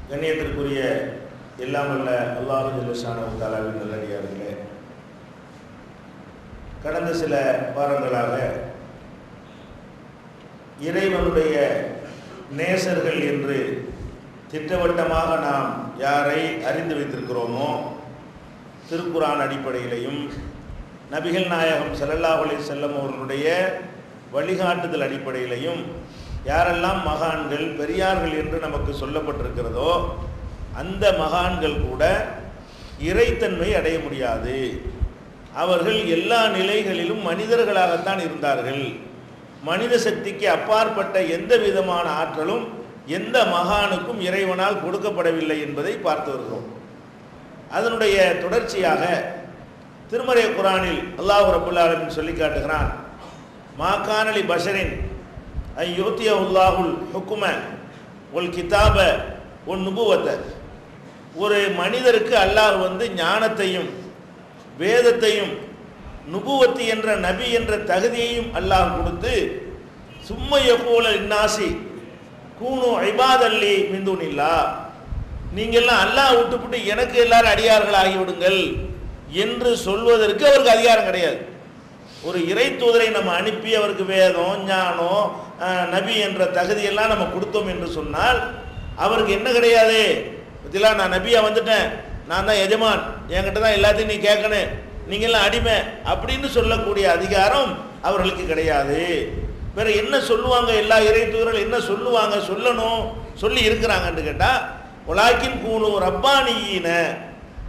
கண்ணியத்திற்குரிய எல்லாம் வல்ல அல்லாஹ் ஜல்ல ஷானஹு தஆலாவின் நல்லடியார்களே, கடந்த சில வாரங்களாக இறைவனுடைய நேசர்கள் என்று திட்டவட்டமாக நாம் யாரை அறிந்து வைத்திருக்கிறோமோ, திருக்குர்ஆன் அடிப்படையிலையும் நபிகள் நாயகம் ஸல்லல்லாஹு அலைஹி வஸல்லம் அவர்களுடைய வழிகாட்டுதல் அடிப்படையிலையும் யாரெல்லாம் மகான்கள் பெரியார்கள் என்று நமக்கு சொல்லப்பட்டிருக்கிறதோ அந்த மகான்கள் கூட இறைத்தன்மை அடைய முடியாது. அவர்கள் எல்லா நிலைகளிலும் மனிதர்களாகத்தான் இருந்தார்கள். மனித சக்திக்கு அப்பாற்பட்ட எந்த விதமான ஆற்றலும் எந்த மகானுக்கும் இறைவனால் கொடுக்கப்படவில்லை என்பதை பார்த்து வருகிறோம். அதனுடைய தொடர்ச்சியாக திருமறை குர்ஆனில் அல்லாஹ் ரப்பல் ஆலமீன் சொல்லி காட்டுகிறான், மாகானலி பஷரின் ஐயோத்தியல்லாஹுல் ஹுக்கும ஒல் கிதாப ஒன் நுபுவத்த. ஒரு மனிதருக்கு அல்லாஹ் ஞானத்தையும் வேதத்தையும் நுபுவத்தி என்ற நபி என்ற தகுதியையும் அல்லாஹ் கொடுத்து, சும்ம யகூல இன்னாசி கூனு இபாதல்லி மின் துனில்லா, நீங்கள்லாம் அல்லாஹ் விட்டுவிட்டு எனக்கு எல்லாரும் அடியார்கள் ஆகிவிடுங்கள் என்று சொல்வதற்கு அவருக்கு அதிகாரம் கிடையாது. ஒரு இறை தூதரை நம்ம அனுப்பி அவருக்கு வேதம் ஞானம் நபி என்ற தகுதியெல்லாம் நம்ம கொடுத்தோம் என்று சொன்னால் அவருக்கு என்ன கிடையாது? பத்திலாம் நான் நபியா வந்துட்டேன், நான் தான் எஜமான், என்கிட்ட தான் எல்லாத்தையும் நீ கேட்கணும், நீங்கள்லாம் அடிமை அப்படின்னு சொல்லக்கூடிய அதிகாரம் அவர்களுக்கு கிடையாது. வேற என்ன சொல்லுவாங்க? எல்லா இறை தூதர்கள் என்ன சொல்லுவாங்க? சொல்லணும் சொல்லி இருக்கிறாங்கன்னு கேட்டால், உலாக்கின் கூனு ரப்பானியின,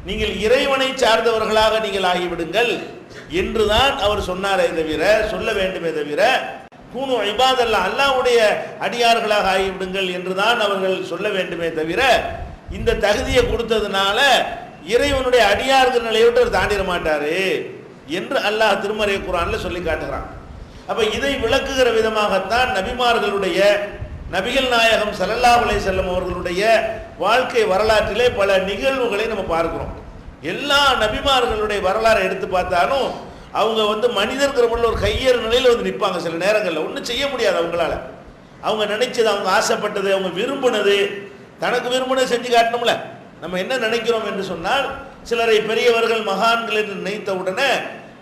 நீங்கள் இறைவனை சார்ந்தவர்களாக நீங்கள் ஆகிவிடுங்கள் என்றுதான் அவர் சொன்னாரே தவிர, சொல்ல வேண்டுமே தவிர, கூனு இபாதல்லா அல்லாஹ்வுடைய அடியார்களாக ஆகிவிடுங்கள் என்றுதான் அவர்கள் சொல்ல வேண்டுமே தவிர, இந்த தகுதியை கொடுத்ததுனால இறைவனுடைய அடியார்கள் நிலையை விட்டு அவர் தாண்டிட மாட்டாரு என்று அல்லாஹ் திருமறை குர்ஆன்ல சொல்லி காட்டுகிறான். அப்ப இதை விளக்குகிற விதமாகத்தான் நபிமார்களுடைய நபிகள் நாயகம் ஸல்லல்லாஹு அலைஹி வஸல்லம் அவர்களுடைய வாழ்க்கை வரலாற்றிலே பல நிகழ்வுகளை நம்ம பார்க்கிறோம். எல்லா நபிமார்களுடைய வரலாறை எடுத்து பார்த்தாலும் அவங்க மனிதர்கிற ஒரு கையேறு நிலையில் நிற்பாங்க. சில நேரங்களில் ஒன்றும் செய்ய முடியாது அவங்களால. அவங்க நினைச்சது, அவங்க ஆசைப்பட்டது, அவங்க விரும்பினது, தனக்கு விரும்பினது செஞ்சு காட்டணும்ல. நம்ம என்ன நினைக்கிறோம் என்று சொன்னால், சிலரை பெரியவர்கள் மகான்கள் என்று நினைத்த உடனே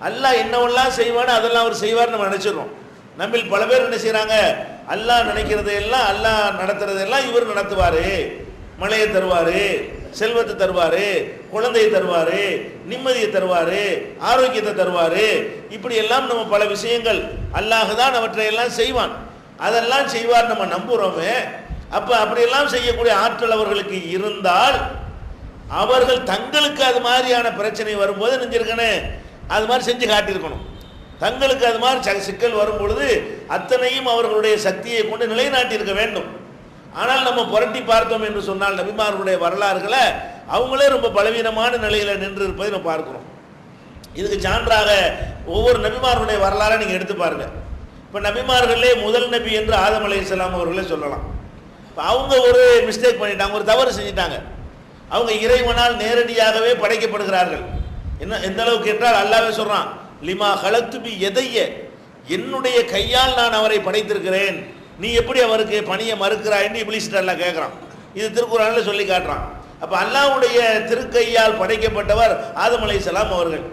அல்லாஹ் என்னவெல்லாம் செய்வானோ அதெல்லாம் அவர் செய்வார் நம்ம நினைச்சிடறோம். நம்மில் பல பேர் என்ன செய்யறாங்க? அல்லாஹ் நினைக்கிறதையெல்லாம் அல்லாஹ் நடத்துறதெல்லாம் இவர் நடத்துவாரு, மழையை தருவாரு, செல்வத்தை தருவாரு, குழந்தையை தருவாரு, நிம்மதியை தருவாரு, ஆரோக்கியத்தை தருவாரு, இப்படி எல்லாம் நம்ம பல விஷயங்கள் அல்லாஹ் தான் அவற்றை எல்லாம் செய்வான், அதெல்லாம் செய்வார் நம்ம நம்புறோமே. அப்ப அப்படியெல்லாம் செய்யக்கூடிய ஆற்றல் அவர்களுக்கு இருந்தால் அவர்கள் தங்களுக்கு அது மாதிரியான பிரச்சனை வரும்போது நெஞ்சிருக்கணும், அது மாதிரி செஞ்சு காட்டியிருக்கணும். தங்களுக்கு அது மாதிரி சிக்கல் வரும் பொழுது அத்தனையும் அவர்களுடைய சக்தியை கொண்டு நிலைநாட்டி இருக்க வேண்டும். ஆனால் நம்ம புரட்டி பார்த்தோம் என்று சொன்னால் நபிமார்களுடைய வரலாறுகளை அவங்களே ரொம்ப பலவீனமான நிலையில் நின்று இருப்பதை நம்ம பார்க்கிறோம். இதுக்கு சான்றாக ஒவ்வொரு நபிமார்களுடைய வரலாறை நீங்கள் எடுத்து பாருங்க. இப்போ நபிமார்களே முதல் நபி என்று ஆதம் அலைஹிஸ்ஸலாம் அவர்களே சொல்லலாம். இப்போ அவங்க ஒரு மிஸ்டேக் பண்ணிட்டாங்க, ஒரு தவறு செஞ்சிட்டாங்க. அவங்க இறைவனால் நேரடியாகவே படைக்கப்படுகிறார்கள். என்ன எந்த அளவுக்கு என்றால் அல்லாஹ்வே சொல்றான், லிமா ஹலக்து பி யதைய, என்னுடைய கையால் நான் அவரை படைத்திருக்கிறேன், நீ எப்படி அவருக்கு பணியை மறுக்கிறாய் என்று இப்லீஸ் அல்லாஹ் கேட்குறான். இது திருக்குர்ஆனில் சொல்லி காட்டுறான். அப்போ அல்லாஹ்வுடைய திருக்கையால் படைக்கப்பட்டவர் ஆதம் அலைஹிஸ்ஸலாம் அவர்கள்.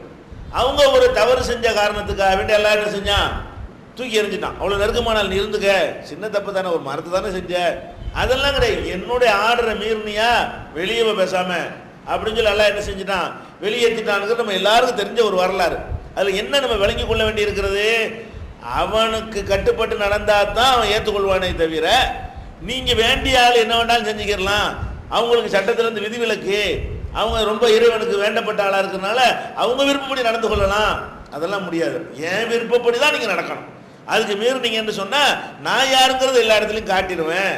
அவங்க ஒரு தவறு செஞ்ச காரணத்துக்காக வேண்டிய அல்லாஹ் என்ன செஞ்சான்? தூக்கி எறிஞ்சிட்டான். அவ்வளோ நெருக்கமானால் நீ இருந்துக்க, சின்ன தப்பு தானே, ஒரு மரத்து தானே செஞ்ச, அதெல்லாம் கிடையாது, என்னுடைய ஆர்டரை மீறினியா வெளியே பேசாம அப்படின்னு சொல்லி அல்லாஹ் என்ன செஞ்சிட்டான்? வெளியேற்றிட்டானுங்கிறது நம்ம எல்லாருக்கும் தெரிஞ்ச ஒரு வரலாறு. அதில் என்ன நம்ம விளங்கி கொள்ள வேண்டி இருக்கிறது? அவனுக்கு கட்டுப்பட்டு நடந்தால் தான் அவன் ஏற்றுக்கொள்வானே தவிர, நீங்கள் வேண்டிய ஆள் என்ன வேண்டாலும் செஞ்சுக்கிடலாம், அவங்களுக்கு சட்டத்திலேருந்து விதிவிலக்கு, அவங்க ரொம்ப இறைவனுக்கு வேண்டப்பட்ட ஆளாக இருக்கிறதுனால அவங்க விருப்பப்படி நடந்து கொள்ளலாம், அதெல்லாம் முடியாது. என் விருப்பப்படி தான் நீங்கள் நடக்கணும். அதுக்கு மீறினீங்க என்று சொன்னால் நான் யாருங்கிறது எல்லா இடத்துலையும் காட்டிடுவேன்.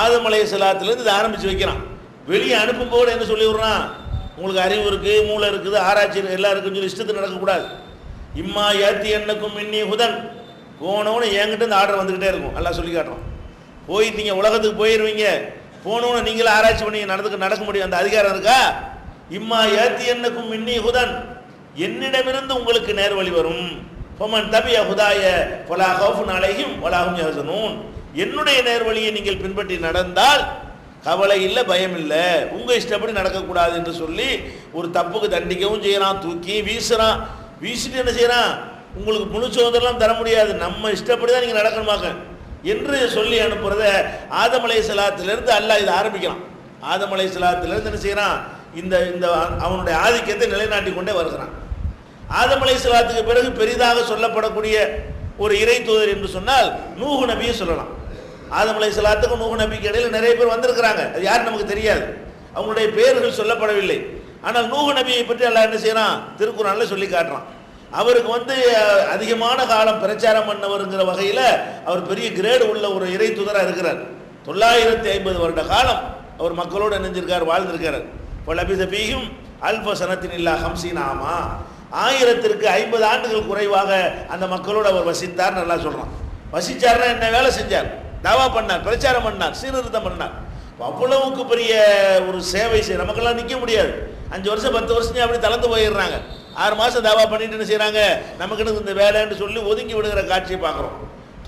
ஆதம் அலைஹிஸ்ஸலாத்திலேருந்து இதை ஆரம்பித்து வைக்கிறான். வெளியே அனுப்பும்போது என்ன சொல்லி விடுறான்? உங்களுக்கு அறிவு இருக்குது, மூளை இருக்குது, ஆராய்ச்சி எல்லாம் இருக்குன்னு சொல்லி இஷ்டத்துக்கு நடக்கக்கூடாது. இம்மா ஏத்தி என்னக்கும் மின்னி ஹுதன், போனவனு என்கிட்ட இந்த ஆர்டர் வந்துக்கிட்டே இருக்கும். எல்லாம் சொல்லி காட்டுறோம். போயிட்டீங்க, உலகத்துக்கு போயிடுவீங்க, போனவனு நீங்களே ஆராய்ச்சி பண்ணி நடக்க முடியும், அந்த அதிகாரம் இருக்கா? இம்மா ஏத்தி என்னக்கும் மின்னி ஹுதன், என்னிடமிருந்து உங்களுக்கு நேர்வழி வரும். ஃபமன் தபிய ஹுதாய ஃபலா கௌஃபுன் அலைஹிம் வலா ஹும் யஹ்சனூன், என்னுடைய நேர்வழியை நீங்கள் பின்பற்றி நடந்தால் கவலை இல்லை, பயம் இல்லை, உங்க இஷ்டப்படி நடக்கக்கூடாது என்று சொல்லி ஒரு தப்புக்கு தண்டிக்கவும் செய்யறான், தூக்கி வீசுறான். வீசிட்டு என்ன செய்யறான், உங்களுக்கு முழு சுதந்திரம் தர முடியாது, நம்ம இஷ்டப்படி தான் நீங்க நடக்கணுமாக்க என்று சொல்லி அனுப்புறத ஆதம் அலைஹிஸ்ஸலாத்திலிருந்து அல்லாஹ் இதை ஆரம்பிக்கிறான். ஆதம் அலைஹிஸ்ஸலாத்திலிருந்து என்ன செய்யறான், இந்த இந்த அவனுடைய ஆதிக்கத்தை நிலைநாட்டி கொண்டே வருகிறான். ஆதம் அலைஹிஸ்ஸலாத்துக்கு பிறகு பெரிதாக சொல்லப்படக்கூடிய ஒரு இறை தூதர் என்று சொன்னால் நூஹ் நபியை சொல்லலாம். ஆதம் அலைஹிஸ்ஸலாத்துக்கும் நூஹ் நபிக்கு இடையில் நிறைய பேர் வந்திருக்கிறாங்க, அது யார் நமக்கு தெரியாது, அவங்களுடைய பெயர்கள் சொல்லப்படவில்லை. ஆனால் நூஹ் நபியை பற்றி அல்லாஹ் என்ன செய்யறான், திருக்குறான்ல சொல்லி காட்டுறான். அவருக்கு அதிகமான காலம் பிரச்சாரம் பண்ணவருங்கிற வகையில் அவர் பெரிய கிரேடு உள்ள ஒரு இறை தூதராக இருக்கிறார். 950 வருட காலம் அவர் மக்களோடு இணைஞ்சிருக்கார், வாழ்ந்திருக்கிறார். பலபிதபீகும் அல்ஃப சனத்தின் இல்லா ஹம்சீன் ஆமா, 1050 ஆண்டுகள் குறைவாக அந்த மக்களோடு அவர் வசித்தார். நல்லா சொல்றான். வசிச்சார்னா என்ன வேலை செஞ்சார், தாவா பண்ணார், பிரச்சாரம் பண்ணார், சீர்திருத்தம் பண்ணார். அவ்வளவுக்கு பெரிய ஒரு சேவை செய்ய நமக்கெல்லாம் நிற்க முடியாது. 5 வருஷம் 10 வருஷம் அப்படி தளர்ந்து போயிடுறாங்க. 6 மாதம் தாவா பண்ணிட்டு என்ன செய்யறாங்க, நமக்குன்னு இந்த வேலைன்னு சொல்லி ஒதுங்கி விடுகிற காட்சியை பார்க்குறோம்.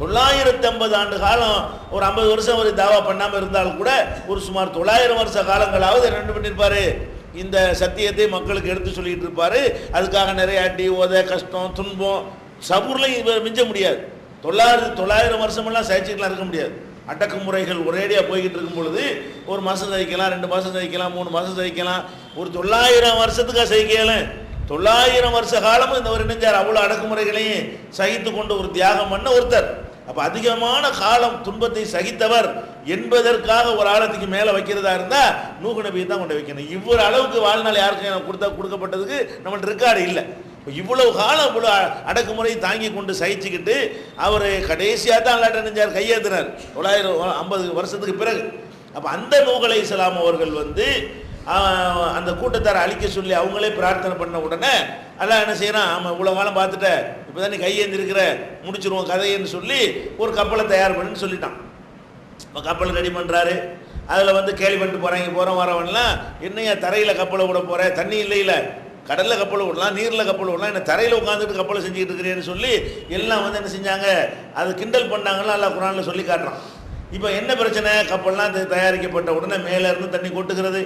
950 ஆண்டு காலம் ஒரு 50 வருஷம் ஒரு தாவா பண்ணாமல் இருந்தாலும் கூட ஒரு சுமார் 900 வருஷ காலங்களாவது என்ன பண்ணியிருப்பாரு, இந்த சத்தியத்தை மக்களுக்கு எடுத்து சொல்லிட்டு இருப்பாரு. அதுக்காக நிறைய அடி ஓத கஷ்டம் துன்பம் சபூர்லையும் மிஞ்ச முடியாது. 900 வருஷமெல்லாம் சகிச்சுக்கலாம் இருக்க முடியாது. அடக்குமுறைகள் ஒரேடியாக போய்கிட்டு இருக்கும் பொழுது ஒரு மாதம் சகிக்கலாம், 2 மாதம் சகிக்கலாம், 3 மாதம் சகிக்கலாம். ஒரு 900 வருஷத்துக்காக சகிக்கல, 900 வருஷ காலமும் இந்த ஒரு நெஞ்சார் அவ்வளோ அடக்குமுறைகளையும் சகித்து கொண்டு ஒரு தியாகம் பண்ண ஒருத்தர். அப்போ அதிகமான காலம் துன்பத்தை சகித்தவர் என்பதற்காக ஒரு ஆழத்துக்கு மேலே வைக்கிறதா இருந்தால் நூஹ் நபியை தான் கொண்டு வைக்கணும். இவ்வளவு அளவுக்கு வாழ்நாள் யாருக்கும் கொடுக்கப்பட்டதுக்கு நம்மள்ட்ட ரெக்கார்டு இல்லை. இப்போ இவ்வளவு காலம் இவ்வளோ அடக்குமுறை தாங்கி கொண்டு சகிச்சுக்கிட்டு அவர் கடைசியாக தான் அல்லாட்ட நெஞ்சார் கையேற்றினார் 950 வருஷத்துக்கு பிறகு. அப்போ அந்த நூஹ் அலைஹிஸ்ஸலாம் அவர்கள் அந்த கூட்டத்தாரை அழிக்க சொல்லி அவங்களே பிரார்த்தனை பண்ண உடனே அல்லாஹ் என்ன செய்யறான், ஆமாம் இவ்வளோ காலம் பார்த்துட்ட, இப்போ தான் நீ கையேந்திருக்கிற, முடிச்சிருவோம் கதைன்னு சொல்லி ஒரு கப்பலை தயார் பண்ணுன்னு சொல்லிட்டான். இப்போ கப்பல் ரெடி பண்ணுறாரு. அதில் கேள்வி பண்ணிட்டு போகிறாங்க, போகிறோம் வரவன்லாம், என்னையா தரையில் கப்பலை விட போகிற, தண்ணி இல்லை, கடலில் கப்பலை விடலாம், நீரில் கப்பலை விடலாம், என்ன தரையில் உட்காந்துட்டு கப்பலை செஞ்சுக்கிட்டு இருக்கிறேன்னு சொல்லி எல்லாம் என்ன செஞ்சாங்க, அது கிண்டல் பண்ணாங்கன்னு அல்லாஹ் குர்ஆனில் சொல்லி காட்டுறான். இப்போ என்ன பிரச்சனை, கப்பல்லாம் தயாரிக்கப்பட்ட உடனே மேலே இருந்து தண்ணி கொட்டுகிறது,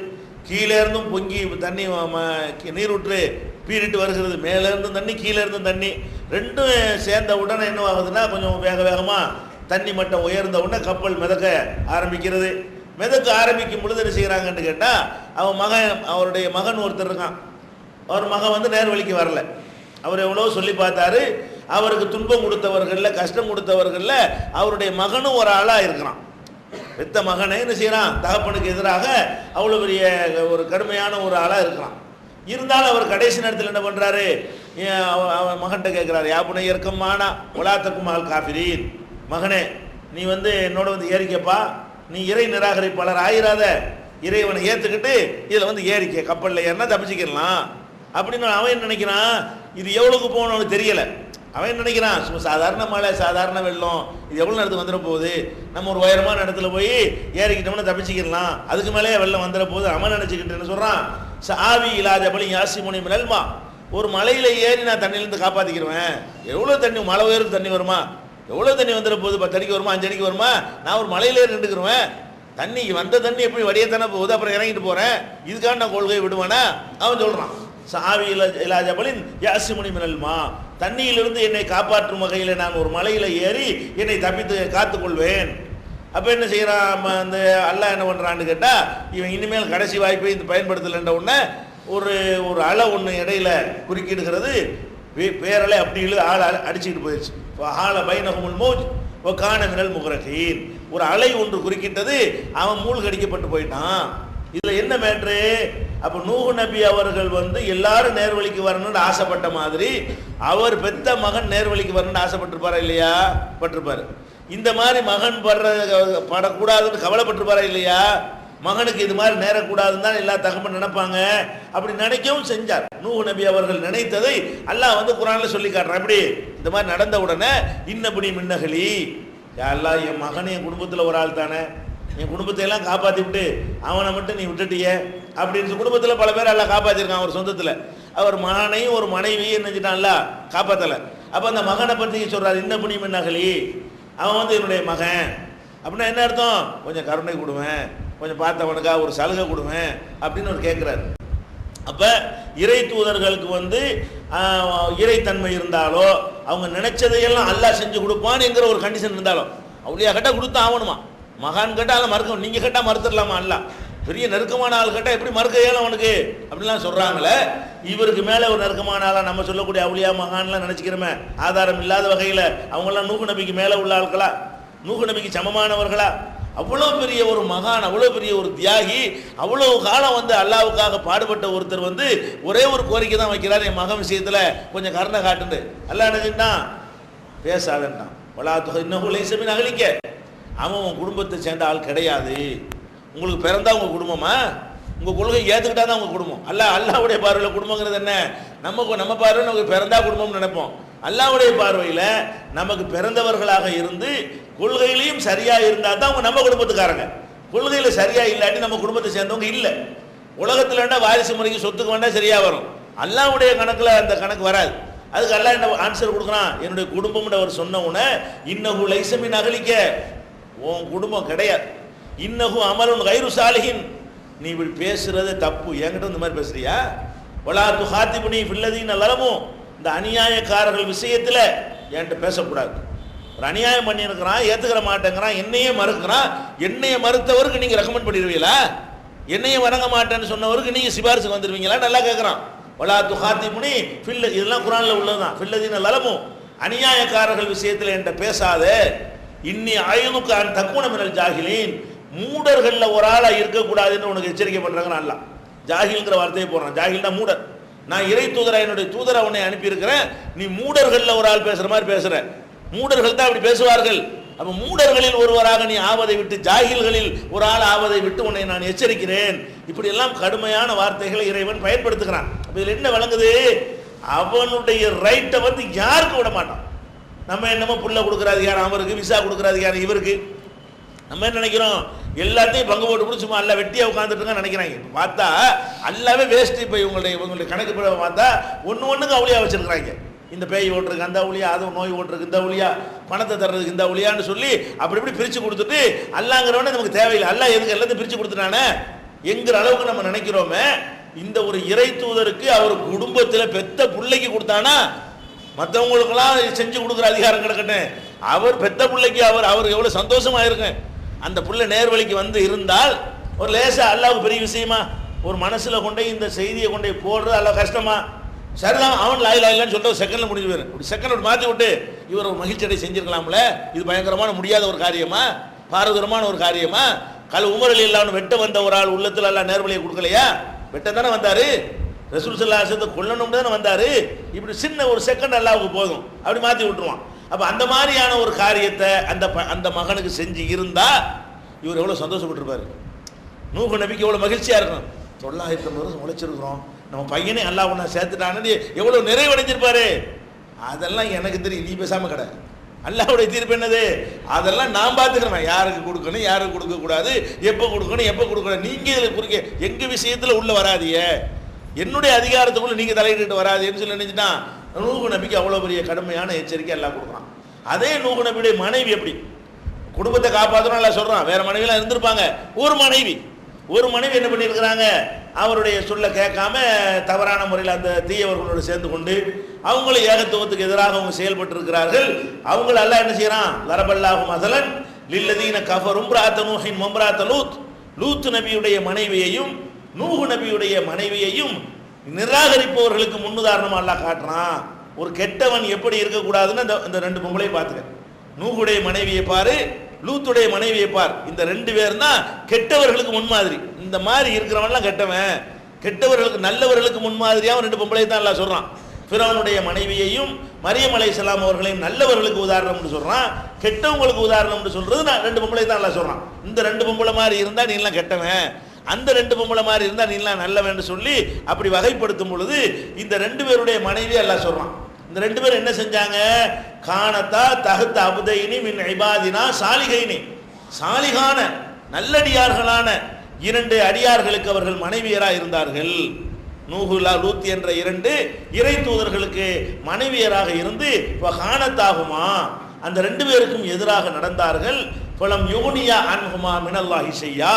கீழே இருந்தும் பொங்கி தண்ணி நீரூற்று பீறிட்டு வருகிறது, மேலே இருந்தும் தண்ணி கீழே இருந்தும் தண்ணி, ரெண்டும் சேர்ந்த உடனே என்ன ஆகுதுன்னா கொஞ்சம் வேகமாக தண்ணி மட்டம் உயர்ந்த உடனே கப்பல் மிதக்க ஆரம்பிக்கிறது. மிதக்க ஆரம்பிக்கும் பொழுது என்ன செய்கிறாங்கன்னு கேட்டால் அவருடைய மகன் ஒருத்தர் இருக்கான். அவர் மகன் நேர்வழிக்கு வரல. அவர் எவ்வளோ சொல்லி பார்த்தாரு, அவருக்கு துன்பம் கொடுத்தவர்களில் கஷ்டம் கொடுத்தவர்களில் அவருடைய மகனும் ஒரு ஆளாக இருக்கிறான். பெத்த மகனை என்ன செய்யறான், தகப்பனுக்கு எதிராக அவ்வளோ பெரிய ஒரு கடுமையான ஒரு ஆளாக இருக்கிறான். இருந்தாலும் அவர் கடைசி நேரத்தில் என்ன பண்ணுறாரு, அவன் மகன்கிட்ட கேட்குறாரு, யாப்புனை இறக்கமானா உலாத்தக்குமால் காஃபிரீன், மகனே நீ என்னோட ஏறிக்கப்பா, நீ இறை நிராகரிப்பாளர் ஆயிராத, இறைவனை ஏற்றுக்கிட்டு இதில் ஏறிக்க, கப்பலில் ஏறினா தப்பிச்சுக்கலாம் அப்படின்னு அவன் நினைக்கிறான். இது எவ்வளோக்கு போகணும்னு தெரியலை. அவன் நினைக்கிறான் சும்மா சாதாரண மழை சாதாரண வெள்ளம், இது எவ்வளோ நேரத்துக்கு வந்துட போகுது, நம்ம ஒரு உயரமான இடத்துல போய் ஏறிக்கிட்டோம்னா தப்பிச்சிக்கலாம், அதுக்கு மேலேயே வெள்ளம் வந்துட போகுது அவன் நினச்சிக்கிட்டு என்ன சொல்கிறான், சாவி இல்லாத பலி யாசிமுனி மினல்மா, ஒரு மலையில் ஏறி நான் தண்ணியிலேருந்து காப்பாற்றிக்கிடுவேன். எவ்வளோ தண்ணி, மழை உயருக்கு தண்ணி வருமா, எவ்வளோ தண்ணி வந்துட போகுது, 10 அடிக்கு வருமா 5 அடிக்கு வருமா, நான் ஒரு மலையிலே நின்றுக்குருவேன், தண்ணி வந்த தண்ணி எப்படி வடியத்தானே போகுது, அப்புறம் இறங்கிட்டு போகிறேன், இதுக்காக நான் கொள்கை விடுவேனா அவன் சொல்கிறான். சாவி இலாஜபலின் யாசிமுனி மினல்மா, தண்ணியிலிருந்து என்னை காப்பாற்றும் வகையில் நான் ஒரு மலையில் ஏறி என்னை தப்பித்து காத்துக்கொள்வேன். அப்போ என்ன செய்கிறான் அந்த அல்லாஹ் என்ன பண்ணுறான்னு கேட்டால், இவன் இனிமேல் கடைசி வாய்ப்பை இந்த பயன்படுத்தலைன்ற உடனே ஒரு அலை ஒன்று இடையில குறுக்கிடுகிறது, பேரலை அப்படி ஆளை அடிச்சுக்கிட்டு போயிடுச்சு. ஆள பைனகுமுல் மௌஜ் ஓ கான மினல் முகரகீன், ஒரு அலை ஒன்று குறுக்கிட்டது, அவன் மூழ்கடிக்கப்பட்டு போயிட்டான். இதில் என்ன மேட்ரு, அப்போ நூஹ் நபி அவர்கள் எல்லாரும் நேர்வழிக்கு வரணும்னு ஆசைப்பட்ட மாதிரி அவர் பெத்த மகன் நேர்வழிக்கு வரணும்னு ஆசைப்பட்டிருப்பாரா இல்லையா, பட்டிருப்பாரு. இந்த மாதிரி மகன் படக்கூடாதுன்னு கவலைப்பட்டிருப்பாரா இல்லையா, மகனுக்கு இது மாதிரி நேரக்கூடாதுன்னு தான் எல்லா தகவலும் நினைப்பாங்க. அப்படி நினைக்கவும் செஞ்சார். நூஹ் நபி அவர்கள் நினைத்ததை அல்லாஹ் குர்ஆனில் சொல்லி காட்டுறான். எப்படி இந்த மாதிரி நடந்த உடனே இன்னபடி மின்னகலி, அல்லாஹ் என் மகன் என் குடும்பத்தில் ஒரு ஆள் தானே, என் குடும்பத்தை எல்லாம் காப்பாற்றி விட்டு அவனை மட்டும் நீ விட்டுட்டிய அப்படின்னு குடும்பத்தில் பல பேர் எல்லாம் காப்பாற்றிருக்கான். அவர் சொந்தத்தில் அவர் மகனையும் ஒரு மனைவியும் நினைச்சிட்டான்ல காப்பாற்றலை. அப்போ அந்த மகனை பற்றி சொல்கிறார், இன்ன புனி மின்னகலி, அவன் என்னுடைய மகன், அப்படின்னா என்ன அர்த்தம்? கொஞ்சம் கருணை கொடுவேன், கொஞ்சம் பார்த்தவனுக்காக ஒரு சலுகை கொடுவேன் அப்படின்னு அவர் கேட்குறாரு. அப்போ இறை தூதர்களுக்கு இறைத்தன்மை இருந்தாலோ, அவங்க நினைச்சதையெல்லாம் அல்லாஹ் செஞ்சு கொடுப்பான்னு என்கிற ஒரு கண்டிஷன் இருந்தாலும், அவுலியா கேட்டால் கொடுத்தா ஆகணுமா? மகான் கேட்டால் அதை மறுக்க, நீங்கள் கேட்டால் மறுத்துடலாமா? அல்ல பெரிய நெருக்கமான ஆள் கேட்டால் எப்படி மறுக்க இயலும் அவனுக்கு அப்படிலாம் சொல்கிறாங்களே. இவருக்கு மேலே ஒரு நெருக்கமான ஆளாக நம்ம சொல்லக்கூடிய அவுலியா மகான்லாம் நினச்சிக்கிறோமே, ஆதாரம் இல்லாத வகையில் அவங்களாம் நூஹ் நபிக்கு மேலே உள்ள ஆட்களா, நூஹ் நபிக்கு சமமானவர்களா? அவ்வளோ பெரிய ஒரு மகான், அவ்வளோ பெரிய ஒரு தியாகி, அவ்வளோ காலம் அல்லாவுக்காக பாடுபட்ட ஒருத்தர் ஒரே ஒரு கோரிக்கை தான் வைக்கிறார், என் மகன் விஷயத்தில் கொஞ்சம் கருணை காட்டுண்டு. அல்லாஹ் என்ன செஞ்சான்? பேசாதன்ட்டான். இன்னும் லைசமின் அகலிக்க, அவன் உன் குடும்பத்தை சேர்ந்த ஆள் கிடையாது. உங்களுக்கு பிறந்தா உங்கள் குடும்பமா? உங்கள் கொள்கை ஏற்றுக்கிட்டா தான் உங்கள் குடும்பம். அல்லாவுடைய பார்வையில் குடும்பங்கிறது என்ன? நம்ம பார்வையில் நமக்கு பிறந்தா குடும்பம்னு நினைப்போம். அல்லாவுடைய பார்வையில் நமக்கு பிறந்தவர்களாக இருந்து கொள்கையிலையும் சரியாக இருந்தால் தான் அவங்க நம்ம குடும்பத்துக்காரங்க. கொள்கையில் சரியாக இல்லாட்டி நம்ம குடும்பத்தை சேர்ந்தவங்க இல்லை. உலகத்தில் வேண்டாம் வாரிசு முறைக்கு சொத்துக்கு வேண்டாம் சரியாக வரும், அல்லாவுடைய கணக்கில் அந்த கணக்கு வராது. அதுக்கு அல்லாஹ் என்ன ஆன்சர் கொடுக்குறான்? என்னுடைய குடும்பம்னு அவர் சொன்ன உடனே, இன்னஹு லைசமின் அகலிக்க, உன் குடும்பம் கிடையாது. இன்னஹு அமலுன் கைரு சாலிஹின், நீ இப்படி பேசுறது தப்பு, என்கிட்ட இந்த மாதிரி பேசுறியா? வலா துஹாத்திபுனி ஃபில்லதீன லலமு, இந்த அநியாயக்காரர்கள் விஷயத்தில் என்கிட்ட பேசக்கூடாது. ஒரு அநியாயம் பண்ணியிருக்கிறான், ஏற்றுக்கிற மாட்டேங்கிறான், என்னையே மறுக்கிறான். என்னையை மறுத்தவருக்கு நீங்கள் ரெக்கமெண்ட் பண்ணிடுவீங்களா? என்னையே வணங்க மாட்டேன்னு சொன்னவருக்கு நீங்கள் சிபாரிசுக்கு வந்துடுவீங்களா? நல்லா கேட்குறான். வலா துஹாத்திபுனி ஃபில்ல, இதெல்லாம் குரானில் உள்ளதுதான். ஃபில்லதீன லலமு, அநியாயக்காரர்கள் விஷயத்தில் என்கிட்ட பேசாதே. இன்னி அயனுக்கு அன் தக்குன மினல் ஜாஹிலீன், மூடர்களில் ஒரு ஆளாக இருக்கக்கூடாதுன்னு உனக்கு எச்சரிக்கை பண்ணுறாங்க. அல்ல ஜாஹில்ங்கிற வார்த்தையை போடுறான். ஜாஹில்னா மூடர். நான் இறை தூதரா, என்னுடைய தூதரா உன்னை அனுப்பியிருக்கிறேன், நீ மூடர்களில் ஒரு ஆள் பேசுகிற மாதிரி பேசுகிற. மூடர்கள் தான் அப்படி பேசுவார்கள். அப்போ மூடர்களில் ஒருவராக நீ ஆவதை விட்டு, ஜாஹில்களில் ஒரு ஆள் ஆவதை விட்டு உன்னை நான் எச்சரிக்கிறேன். இப்படி எல்லாம் கடுமையான வார்த்தைகளை இறைவன் பயன்படுத்துகிறான். அப்போ இதில் என்ன விளங்குது? அவனுடைய ரைட்டை யாருக்கு விட மாட்டான். நம்ம என்னமோ புள்ள கொடுக்குறாது யார் அவருக்கு, விசா கொடுக்குறாது யார் இவருக்கு. நம்ம என்ன நினைக்கிறோம்? எல்லாத்தையும் பங்கு போட்டு கூட சும்மா அல்ல வெட்டியாக உட்காந்துட்டு நினைக்கிறாங்க. பார்த்தா அல்லாவே வேஸ்ட். இப்போ இவங்களுடைய கணக்கு பார்த்தா ஒன்றுக்கு அவுளியா வச்சிருக்கிறாங்க. இந்த பேய் ஓட்டுருக்கு அந்த அவுளியா, அது நோய் ஓட்டுருக்கு இந்த அவுளியா, பணத்தை தர்றதுக்கு இந்த அவுளியான்னு சொல்லி அப்படி இப்படி பிரித்து கொடுத்துட்டு, அல்லாங்கிறவனே நமக்கு தேவையில்லை, அல்லா எதுக்கு எல்லாத்தையும் பிரித்து கொடுத்துட்டானே என்கிற அளவுக்கு நம்ம நினைக்கிறோமே. இந்த ஒரு இறை தூதருக்கு அவர் குடும்பத்தில் பெத்த பிள்ளைக்கு கொடுத்தானா, மற்றவங்களுக்கெல்லாம் செஞ்சு கொடுக்குற அதிகாரம் கிடக்கட்டும். அவர் பெத்த பிள்ளைக்கு அவர் எவ்வளோ சந்தோஷமாக இருக்கு. அந்த பிள்ளை நேர்வழிக்கு இருந்தால் ஒரு லேசாக அல்லாவுக்கு பெரிய விஷயமா? ஒரு மனசில் கொண்டே இந்த செய்தியை கொண்டே போடுறது அல்ல கஷ்டமா? சரிதான், அவன் லாயிலாயிலான்னு சொல்லிட்டு ஒரு செகண்டில் முடிஞ்சு போயிடும். இப்படி செகண்ட் மாற்றி விட்டு இவர் ஒரு மகிழ்ச்சியடை செஞ்சிருக்கலாம்ல. இது பயங்கரமான முடியாத ஒரு காரியமா? பாரதூரமான ஒரு காரியமா? உமர் இல்லாமல் வெட்ட வந்த ஒரு ஆள் உள்ளத்தில் எல்லாம் நேர்வழியை கொடுக்கலையா? வெட்ட தானே வந்தார். ரசூல் ஸல்லல்லாஹு அலைஹி வஸல்லம் கொல்லணும் தானே வந்தார். இப்படி சின்ன ஒரு செகண்ட் அல்லாவுக்கு போதும், அப்படி மாற்றி விட்டுருவான். அப்போ அந்த மாதிரியான ஒரு காரியத்தை அந்த மகனுக்கு செஞ்சு இருந்தா இவர் எவ்வளோ சந்தோஷப்பட்டிருப்பார். நூஹ் நபிக்கு எவ்வளோ மகிழ்ச்சியாக இருக்கும். 950 வருஷம் உழைச்சிருக்கிறோம், நம்ம பையனே அல்லாஹ் ஒன்றா சேர்த்துட்டான்னு எவ்வளோ நிறைவடைஞ்சிருப்பாரு. அதெல்லாம் எனக்கு தெரியும், நீ பேசாமல் கடை. அல்லாஹ்வுடைய தீர்ப்பு என்னது? அதெல்லாம் நான் பார்த்துக்கிறேன். யாருக்கு கொடுக்கணும், யாருக்கு கொடுக்கக்கூடாது, எப்போ கொடுக்கணும், எப்போ கொடுக்கணும். நீங்கள் இதில் குறிக்க எங்கள் விஷயத்தில் உள்ளே வராதிய, என்னுடைய அதிகாரத்துக்குள்ளே நீங்கள் தலையிட்டு வராதுன்னு சொல்லி நினைச்சிட்டான். நூஹ் நபிக்கு அவ்வளோ பெரிய கடுமையான எச்சரிக்கை எல்லாம் கொடுக்குறான். அதே நூஹ் நபியுடைய மனைவி எப்படி குடும்பத்தை காப்பாற்றணும் எல்லாம் சொல்கிறான். வேறு மனைவிலாம் இருந்திருப்பாங்க. ஒரு மனைவி என்ன பண்ணியிருக்கிறாங்க? அவருடைய சொல்ல கேட்காம தவறான முறையில் அந்த தீயவர்களோடு சேர்ந்து கொண்டு அவங்கள ஏகத்துவத்துக்கு எதிராக அவங்க செயல்பட்டு இருக்கிறார்கள். அவங்கள எல்லாம் என்ன செய்யறான்? லரபல்லாஹு மஸலன் லில்லதீன கஃபரும் இம்ராஅத நூஹின் வ இம்ராஅத லூத், லூத் நபியுடைய மனைவியையும் நூஹ் நபியுடைய மனைவியையும் நிராகரிப்பவர்களுக்கு முன்னுதாரணமாக அல்லாஹ் காட்டுறான். ஒரு கெட்டவன் எப்படி இருக்கக்கூடாதுன்னு இந்த ரெண்டு பொங்கலை பார்த்துக்க. நூஹுடைய மனைவியை பாரு, லூத்துடைய மனைவியை பார். இந்த ரெண்டு பேரும் தான் கெட்டவர்களுக்கு முன்மாதிரி. இந்த மாதிரி இருக்கிறவன்லாம் கெட்டவன். கெட்டவர்களுக்கு நல்லவர்களுக்கு முன்மாதிரியாக ரெண்டு பொம்பளை தான் எல்லாம் சொல்கிறான். ஃபிரௌனுடைய மனைவியையும் மரியம் அலைஹிஸ்ஸலாம் அவர்களையும் நல்லவர்களுக்கு உதாரணம்னு சொல்கிறான். கெட்டவங்களுக்கு உதாரணம்னு சொல்கிறது நான் ரெண்டு பொம்பளை தான் எல்லாம் சொல்கிறான். இந்த ரெண்டு பொம்பளை மாதிரி இருந்தால் நீலாம் கெட்டவன், அந்த ரெண்டு பொம்பளை மாதிரி இருந்தால் நீலாம் நல்லவன் சொல்லி அப்படி வகைப்படுத்தும் பொழுது இந்த ரெண்டு பேருடைய மனைவி எல்லாம் சொல்கிறான். இந்த ரெண்டு பேரும் என்ன செஞ்சாங்க? கானத்தா தஹ்த அப்தைனி மின் இபாதினா சாலிகைனி, சாலிகான நல்லடியார்களான இரண்டு அடியார்களுக்கு அவர்கள் மனைவியராக இருந்தார்கள். நூஹுலா லூத் என்ற இரண்டு இறை தூதர்களுக்கு மனைவியராக இருந்து கானத்தாகுமா, அந்த ரெண்டு பேருக்கும் எதிராக நடந்தார்கள். ஃபலம் யுக்னியா அன்ஹுமா மினல்லாஹி ஷையா,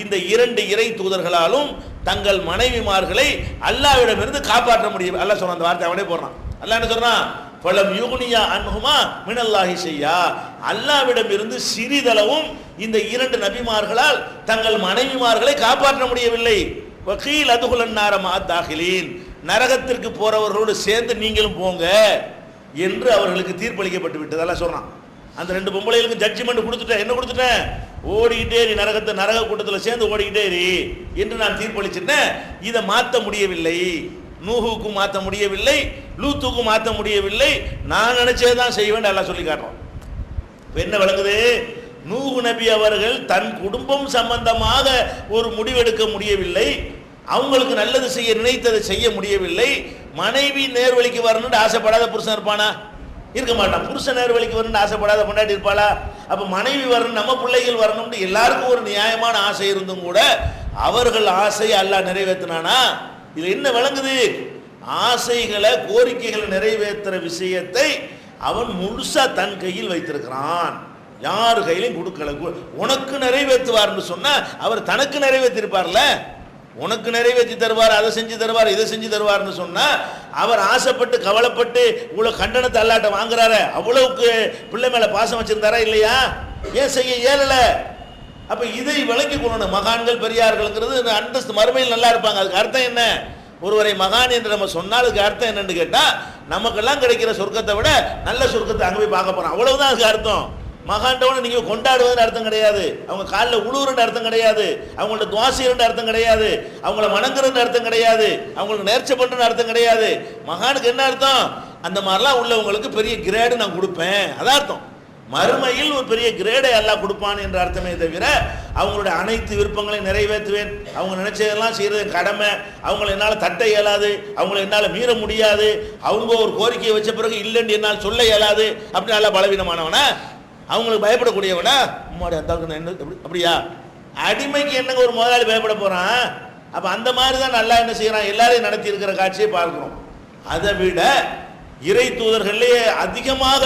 இந்த இரண்டு இறை தூதர்களாலும் தங்கள் மனைவிமார்களை அல்லாஹ்விடமிருந்து காப்பாற்ற முடியும். அல்லாஹ் சொன்ன அந்த வார்த்தை அவனே போடுறான். அல்லாஹ் என்ன சொல்றான்? ஃபலம் யுக்னியா அன்ஹுமா மினல்லாஹி ஷையா, அல்லாஹ்விடமிருந்து சிறிதளவும் இந்த இரண்டு நபிமார்களால் தங்கள் மனைவிமார்களை காப்பாற்ற முடியவில்லை. வகீல் அதுகுலன் நார மாத்தாகிலீன், நரகத்திற்கு போறவர்களோடு சேர்ந்து நீங்களும் போங்க என்று அவர்களுக்கு தீர்ப்பளிக்கப்பட்டு விட்டது. அல்லாஹ் சொல்றான். அந்த ரெண்டு பொம்பளைகளுக்கு ஜட்ஜ்மெண்ட் கொடுத்துட்டேன். என்ன கொடுத்துட்டேன்? ஓடிக்கிட்டே நரக கூட்டத்தில் சேர்ந்து ஓடிக்கிட்டே என்று நான் தீர்ப்பளிச்சிட்டேன். இதை மாற்ற முடியவில்லை. நூஹுக்கும் மாற்ற முடியவில்லை, லூத்துக்கும் மாற்ற முடியவில்லை. நான் நினைச்சதான் செய்வேன் எல்லாம் சொல்லி காட்டுறோம். என்ன விளங்குது? நூஹ் நபி அவர்கள் தன் குடும்பம் சம்பந்தமாக ஒரு முடிவெடுக்க முடியவில்லை, அவங்களுக்கு நல்லது செய்ய நினைத்ததை செய்ய முடியவில்லை. மனைவி நேர்வழிக்கு வரணும்னு ஆசைப்படாத புருஷன் இருப்பானா? இருக்க மாட்டான். புருஷன் நேர்வழிக்கு வரணும்னு ஆசைப்படாத பொண்டாட்டி இருப்பாளா? அப்ப மனைவி வரணும், நம்ம பிள்ளைகள் வரணும்னு எல்லாருக்கும் ஒரு நியாயமான ஆசை இருந்தும் கூட அவர்கள் ஆசையை அல்லாஹ் நிறைவேற்றினானா? இதுல என்ன விளங்குது? ஆசைகளை கோரிக்கைகளை நிறைவேற்றுற விஷயத்தை அவன் முழுசா தன் கையில் வைத்திருக்கிறான், யார் கையிலையும் கொடுக்கல. உனக்கு நிறைவேற்றுவார்னு சொன்னா அவர் தனக்கு நிறைவேற்றிருப்பார்ல, உனக்கு நிறைவேற்றி தருவார், அதை செஞ்சு தருவார், இதை செஞ்சு தருவார்னு சொன்னா அவர் ஆசைப்பட்டு கவலைப்பட்டு இவ்வளவு கண்டனத்தை அல்லாட்ட வாங்குறாரு. அவ்வளவுக்கு பிள்ளை மேல பாசம் வச்சிருந்தாரா இல்லையா? ஏன் செய்ய இயலல? அப்ப இதை விளங்கி கொள்ளணும். மகான்கள் பெரியார்கள்ங்கிறது அந்தஸ்து மறுமையில் நல்லா இருப்பாங்க. அதுக்கு அர்த்தம் என்ன? ஒருவரை மகான் என்று நம்ம சொன்னால் அதுக்கு அர்த்தம் என்னன்னு கேட்டா, நமக்கெல்லாம் கிடைக்கிற சொர்க்கத்தை விட நல்ல சொர்க்கத்தை அங்கே போய் பார்க்க போறோம், அவ்வளவுதான் அதுக்கு அர்த்தம். மகான்டவனை நீங்க கொண்டாடுவதுன்னு அர்த்தம் கிடையாது, அவங்க காலில் உழுவுறன்னு அர்த்தம் கிடையாது, அவங்கள்ட்ட துவாசின்னு அர்த்தம் கிடையாது, அவங்கள வணங்குறன்னு அர்த்தம் கிடையாது, அவங்களுக்கு நேர்ச்சை பண்றன்னு அர்த்தம் கிடையாது. மகானுக்கு என்ன அர்த்தம்? அந்த மாதிரிலாம் உள்ளவங்களுக்கு பெரிய கிரேடு நான் கொடுப்பேன், அதான் அர்த்தம். மறுமையில் ஒரு பெரிய கிரேடை எல்லாம் கொடுப்பான் என்ற அர்த்தமே தவிர அவங்களுடைய அனைத்து விருப்பங்களையும் நிறைவேற்றுவேன், அவங்க நினைச்சதெல்லாம் செய்யறது கடமை, அவங்களை என்னால் தட்ட இயலாது, அவங்களை என்னால் மீற முடியாது, அவங்க ஒரு கோரிக்கையை வச்ச பிறகு இல்லைன்னு என்னால் சொல்ல இயலாது, அப்படி நல்லா பலவீனமானவனா, அவங்களுக்கு பயப்படக்கூடியவனா? உம்மாடி அந்த என்ன அப்படியா? அடிமைக்கு என்னங்க ஒரு முதலாளி பயப்பட போறான்? அப்ப அந்த மாதிரி தான் நல்லா என்ன செய்யறான், எல்லாரையும் நடத்தி இருக்கிற காட்சியை பார்க்கிறோம். அதை விட இறை தூதர்களே அதிகமாக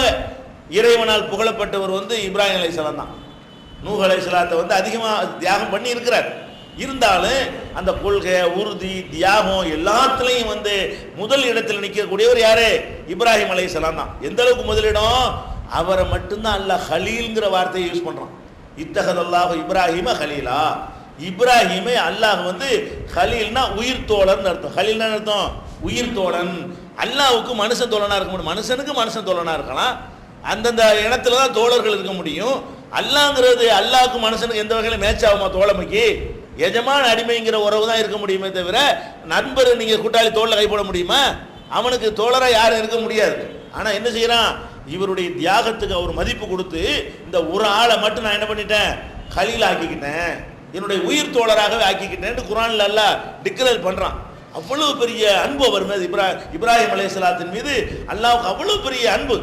இறைவனால் புகழப்பட்டவர் இப்ராஹிம் அலைஹிஸ்ஸலாம் தான். நூஹ் அலைஹிஸ்ஸலாத்தை அதிகமாக தியாகம் பண்ணி இருக்கிறார். இருந்தாலும் அந்த கொள்கை, உறுதி, தியாகம் எல்லாத்துலையும் முதல் இடத்தில் நிற்கக்கூடியவர் யாரு? இப்ராஹிம் அலைஹிஸ்ஸலாம் தான். எந்த அளவுக்கு முதலிடம்? அவரை மட்டும்தான் அல்லாஹ் ஹலீல்ங்கிற வார்த்தையை யூஸ் பண்றான். இத்தஹதல்லாஹு இப்ராஹிம ஹலீலா, இப்ராஹிமை அல்லாஹ் ஹலீல்னா உயிர் தோழர்னு அர்த்தம். ஹலீல்னா அர்த்தம் உயிர் தோழன். அல்லாஹ்வுக்கு மனுஷன் தோழனா இருக்க முடியும், மனுஷனுக்கு மனுஷன் தோழனா இருக்கலாம், அந்தந்த இடத்துல தான் தோழர்கள் இருக்க முடியும். அல்லாஹ்ங்கிறது அல்லாஹ்க்கு மனுஷனுக்கு எந்த வகையில மேட்ச் ஆகுமா? தோழமைக்கு எஜமான அடிமைங்கிற உறவு தான் இருக்க முடியுமே தவிர நண்பர் நீங்க கூட்டாளி தோளில் கை போட முடியுமா? அவனுக்கு தோழரா யாரும் இருக்க முடியாது. ஆனா என்ன செய்யறான்? இவருடைய தியாகத்துக்கு அவர் மதிப்பு கொடுத்து இந்த ஒரு ஆளை மட்டும் நான் என்ன பண்ணிட்டேன், கலீல் ஆக்கிக்கிட்டேன், என்னுடைய உயிர் தோழராகவே ஆக்கிக்கிட்டேன் குர்ஆன்ல அல்லாஹ் டிக்ளேர் பண்றான். அவ்வளவு பெரிய அன்பு அவர் மீது, இப்ராஹிம் அலைஹிஸ்ஸலாத்தின் மீது அல்லாஹ்வுக்கு அவ்வளவு பெரிய அன்பு.